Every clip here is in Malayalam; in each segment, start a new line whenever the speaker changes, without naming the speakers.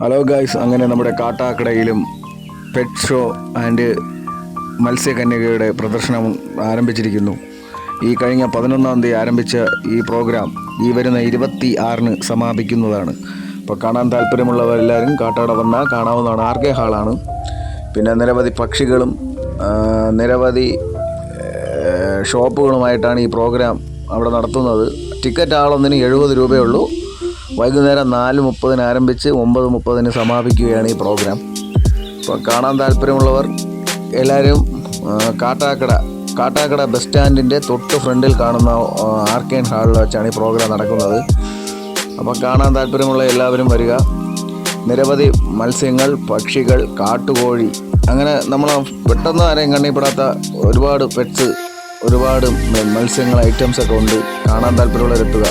ഹലോ ഗായ്സ്, അങ്ങനെ നമ്മുടെ കാട്ടാക്കടയിലും പെറ്റ് ഷോ ആൻഡ് മത്സ്യകന്യകയുടെ പ്രദർശനം ആരംഭിച്ചിരിക്കുന്നു. ഈ കഴിഞ്ഞ 11-ാം തീയതി ആരംഭിച്ച ഈ പ്രോഗ്രാം ഈ വരുന്ന 26-ന് സമാപിക്കുന്നതാണ്. അപ്പോൾ കാണാൻ താല്പര്യമുള്ളവരെല്ലാവരും കാട്ടാക്കട വന്നാൽ കാണാവുന്നതാണ്. RK ഹാളാണ്. പിന്നെ നിരവധി പക്ഷികളും നിരവധി ഷോപ്പുകളുമായിട്ടാണ് ഈ പ്രോഗ്രാം അവിടെ നടത്തുന്നത്. ടിക്കറ്റ് ആളൊന്നിന് 70 രൂപയുള്ളൂ. വൈകുന്നേരം 4:30 ആരംഭിച്ച് 9:30 സമാപിക്കുകയാണ് ഈ പ്രോഗ്രാം. അപ്പോൾ കാണാൻ താല്പര്യമുള്ളവർ എല്ലാവരും കാട്ടാക്കട ബസ് സ്റ്റാൻഡിൻ്റെ തൊട്ട് ഫ്രണ്ടിൽ കാണുന്ന RK ഹാളിൽ വെച്ചാണ് ഈ പ്രോഗ്രാം നടക്കുന്നത്. അപ്പോൾ കാണാൻ താല്പര്യമുള്ള എല്ലാവരും വരിക. നിരവധി മത്സ്യങ്ങൾ, പക്ഷികൾ, കാട്ടുകോഴി, അങ്ങനെ നമ്മൾ പെട്ടെന്ന് ആരെയും കണ്ണിപ്പെടാത്ത ഒരുപാട് പെറ്റ്സ്, ഒരുപാട് മത്സ്യങ്ങൾ, ഐറ്റംസൊക്കെ ഉണ്ട്. കാണാൻ താല്പര്യമുള്ളവരെത്തുക.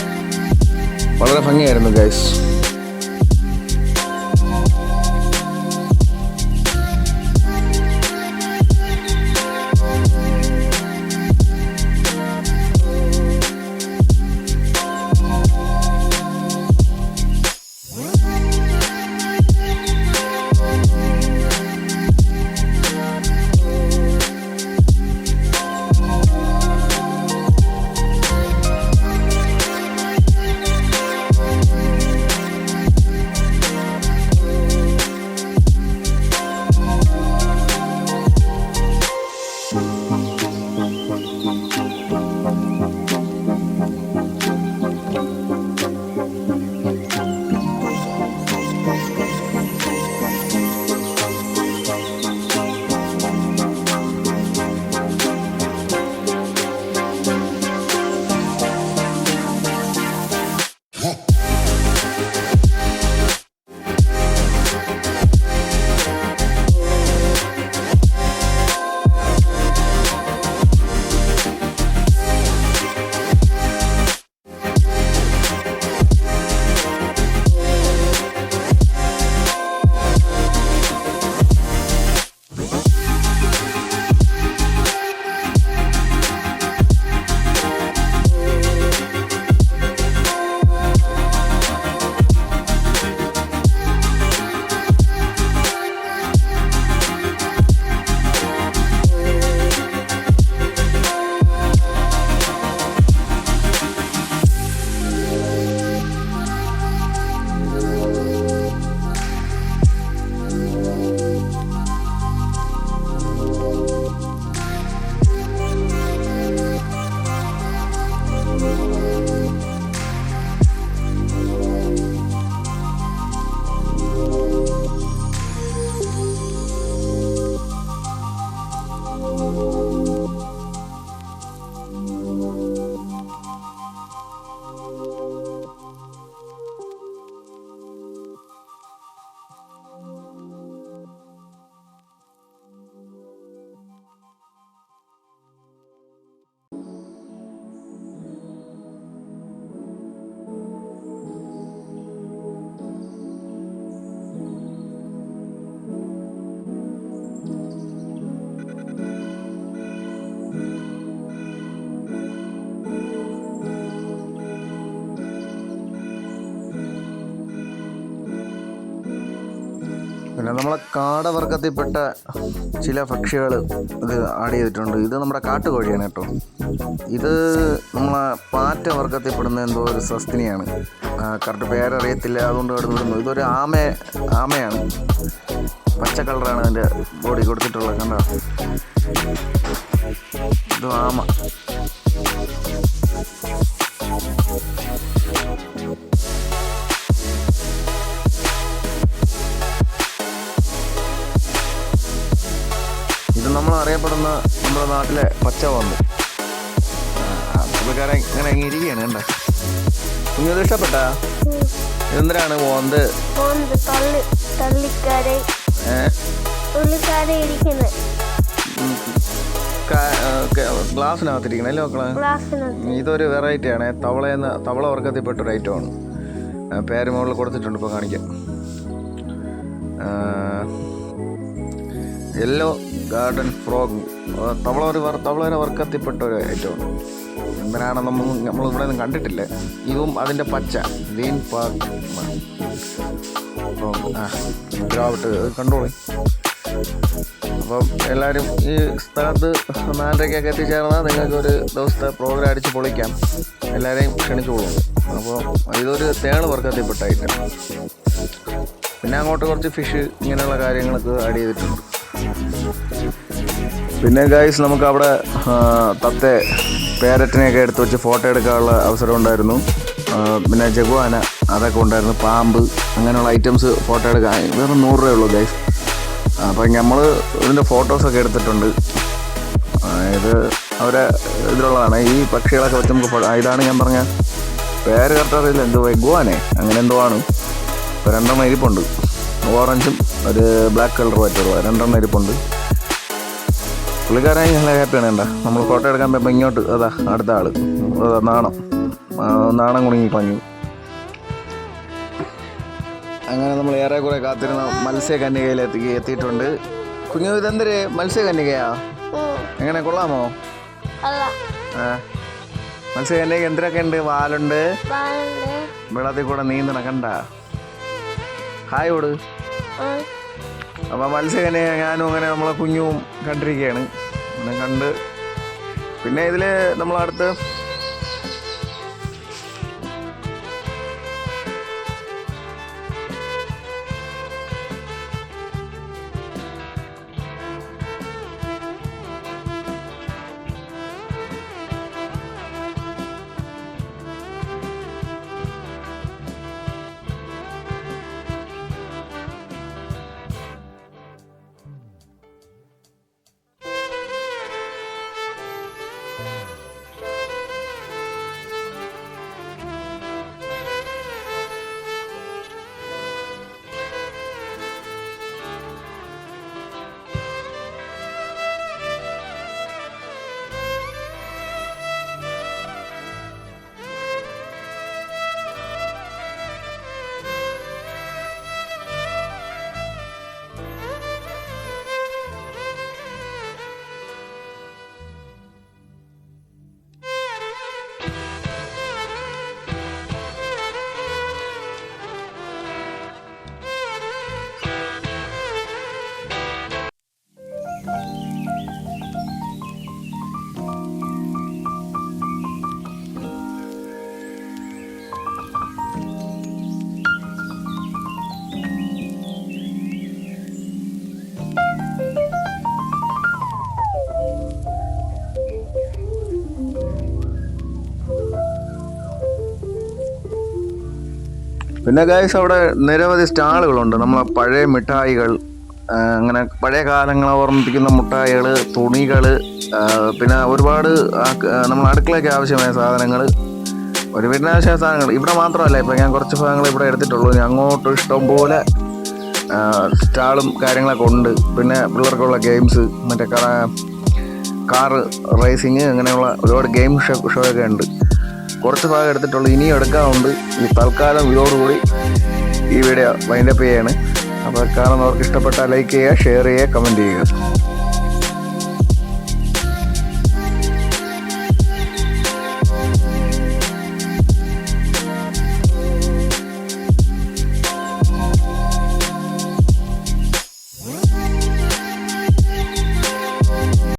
വളരെ ഭംഗിയായിരുന്നു ഗൈസ്. പിന്നെ നമ്മളെ കാടവർഗത്തിൽപ്പെട്ട ചില പക്ഷികൾ ഇത് ആഡ് ചെയ്തിട്ടുണ്ട്. ഇത് നമ്മുടെ കാട്ടുകോഴിയാണ് കേട്ടോ. ഇത് നമ്മളെ പാറ്റ വർഗത്തിൽപ്പെടുന്ന എന്തോ ഒരു സസ്തിനിയാണ്. കറക്റ്റ് പേരറിയത്തില്ല, അതുകൊണ്ട് അവിടെ വിടുന്നു. ഇതൊരു ആമയാണ്. പച്ച കളറാണ് അതിൻ്റെ ബോഡി കൊടുത്തിട്ടുള്ളത്. കണ്ടോ, ഇത് ആമ. ഇത് നമ്മൾ അറിയപ്പെടുന്ന നമ്മുടെ നാട്ടിലെ പച്ചവന്ത്. പുള്ളിക്കാരൻ ഇങ്ങനെ ഇരിക്കുകയാണ്. കണ്ട കുഞ്ഞത് ഇഷ്ടപ്പെട്ട എന്തിനാണ് വന്ത്? ഗ്ലാസ്സിനകത്തിരിക്കണേ അല്ലേ മക്കളെ? ഇതൊരു വെറൈറ്റിയാണ്. തവള വർഗത്തിൽപ്പെട്ടൊരു ഐറ്റമാണ്. പേര് മുകളിൽ കൊടുത്തിട്ടുണ്ട്, ഇപ്പോൾ കാണിക്കാം. യെല്ലോ ഗാർഡൻ ഫ്രോഗ്, തവളയുടെ വർക്കത്തിൽപ്പെട്ട ഒരു ഐറ്റമാണ്. എന്തിനാണെന്ന് നമ്മൾ ഇവിടെ ഒന്നും കണ്ടിട്ടില്ല. ഇതും അതിൻ്റെ പച്ച ഗ്രീൻ പാർക്ക് ഗ്രാവിട്ട് കണ്ടോളി. അപ്പം എല്ലാവരും ഈ സ്ഥലത്ത് 4:30 എത്തിച്ചേർന്നാൽ നിങ്ങൾക്കൊരു ദിവസത്തെ പ്രോഗ്രാം അടിച്ച് പൊളിക്കാം. എല്ലാവരെയും ക്ഷണിച്ചോളൂ. അപ്പോൾ ഇതൊരു തേള് വർക്കത്തിൽപ്പെട്ട ഐറ്റം. പിന്നെ അങ്ങോട്ട് കുറച്ച് ഫിഷ് ഇങ്ങനെയുള്ള കാര്യങ്ങളൊക്കെ ആഡ് ചെയ്തിട്ടുണ്ട്. പിന്നെ ഗൈസ് നമുക്ക് അവിടെ തത്തെ പേരറ്റിനെയൊക്കെ എടുത്ത് വെച്ച് ഫോട്ടോ എടുക്കാനുള്ള അവസരം ഉണ്ടായിരുന്നു. പിന്നെ ജഗുവാന അതൊക്കെ ഉണ്ടായിരുന്നു, പാമ്പ് അങ്ങനെയുള്ള ഐറ്റംസ് ഫോട്ടോ എടുക്കാൻ വെറും 100 രൂപയുള്ളൂ ഗൈസ്. അപ്പം നമ്മൾ ഇതിൻ്റെ ഫോട്ടോസൊക്കെ എടുത്തിട്ടുണ്ട്. ഇത് അവരെ ഇതിലുള്ളതാണ്. ഈ പക്ഷികളൊക്കെ വെച്ച് നമുക്ക് ഇതാണ് ഞാൻ പറഞ്ഞ പേര് കറക്റ്റ് അറിയില്ല, എന്തോ ഗുവാനെ അങ്ങനെ എന്തോ ആണ്. ഇപ്പോൾ 2 ഇരിപ്പുണ്ട്, ഓറഞ്ചും ഒരു ബ്ലാക്ക് കളറുമായിട്ടുള്ള 2 ഇരിപ്പുണ്ട്. പുള്ളിക്കാരായി നല്ല ഹാപ്പിയാണ്. എന്താ നമ്മൾ ഫോട്ടോ എടുക്കാൻ പോയപ്പോൾ ഇങ്ങോട്ട് അതാ അടുത്ത ആൾ നാണം കുണുങ്ങി കളഞ്ഞു. അങ്ങനെ നമ്മൾ ഏറെക്കുറെ കാത്തിരുന്ന മത്സ്യകന്യകയിൽ എത്തിയിട്ടുണ്ട്. കുഞ്ഞു ഇതെന്തൊരു മത്സ്യകന്യകയാ? എങ്ങനെ കൊള്ളാമോ? മത്സ്യകന്യക എന്തിനൊക്കെ ഉണ്ട്? വാലുണ്ട്, വെള്ളത്തിൽ കൂടെ നീന്തണ കണ്ട. ഹായ് ഓട്. അപ്പം മത്സ്യകന്യക ഞാനും അങ്ങനെ നമ്മളെ കുഞ്ഞും കണ്ടിരിക്കുകയാണ്. അങ്ങനെ കണ്ട് പിന്നെ ഇതിൽ നമ്മളടുത്ത് പിന്നെ ഗൈസ് അവിടെ നിരവധി സ്റ്റാളുകളുണ്ട്. നമ്മളെ പഴയ മിഠായികൾ, അങ്ങനെ പഴയ കാലങ്ങളെ ഓർമ്മിപ്പിക്കുന്ന മിഠായികൾ, തുണികൾ, പിന്നെ ഒരുപാട് നമ്മൾ അടുക്കളയ്ക്ക് ആവശ്യമായ സാധനങ്ങൾ, ഒരു വീടിനാവശ്യമായ സാധനങ്ങൾ. ഇവിടെ മാത്രമല്ല, ഇപ്പം ഞാൻ കുറച്ച് ഭാഗങ്ങൾ ഇവിടെ എടുത്തിട്ടുള്ളൂ. അങ്ങോട്ട് ഇഷ്ടംപോലെ സ്റ്റാളും കാര്യങ്ങളൊക്കെ ഉണ്ട്. പിന്നെ പിള്ളേർക്കുള്ള ഗെയിംസ്, മറ്റേ കാറ് റേസിങ്, അങ്ങനെയുള്ള ഒരുപാട് ഗെയിം ഷോ ഒക്കെ ഉണ്ട്. കുറച്ച് ഭാഗം എടുത്തിട്ടുള്ളൂ, ഇനിയും എടുക്കാറുണ്ട്. ഈ തൽക്കാലം ഇതോടുകൂടി ഈ വീഡിയോ വൈൻഡപ്പ് ചെയ്യാണ്. അപ്പോൾ കാണുന്നവർക്ക് ഇഷ്ടപ്പെട്ടാൽ ലൈക്ക് ചെയ്യുക, ഷെയർ ചെയ്യുക, കമൻറ്റ് ചെയ്യുക.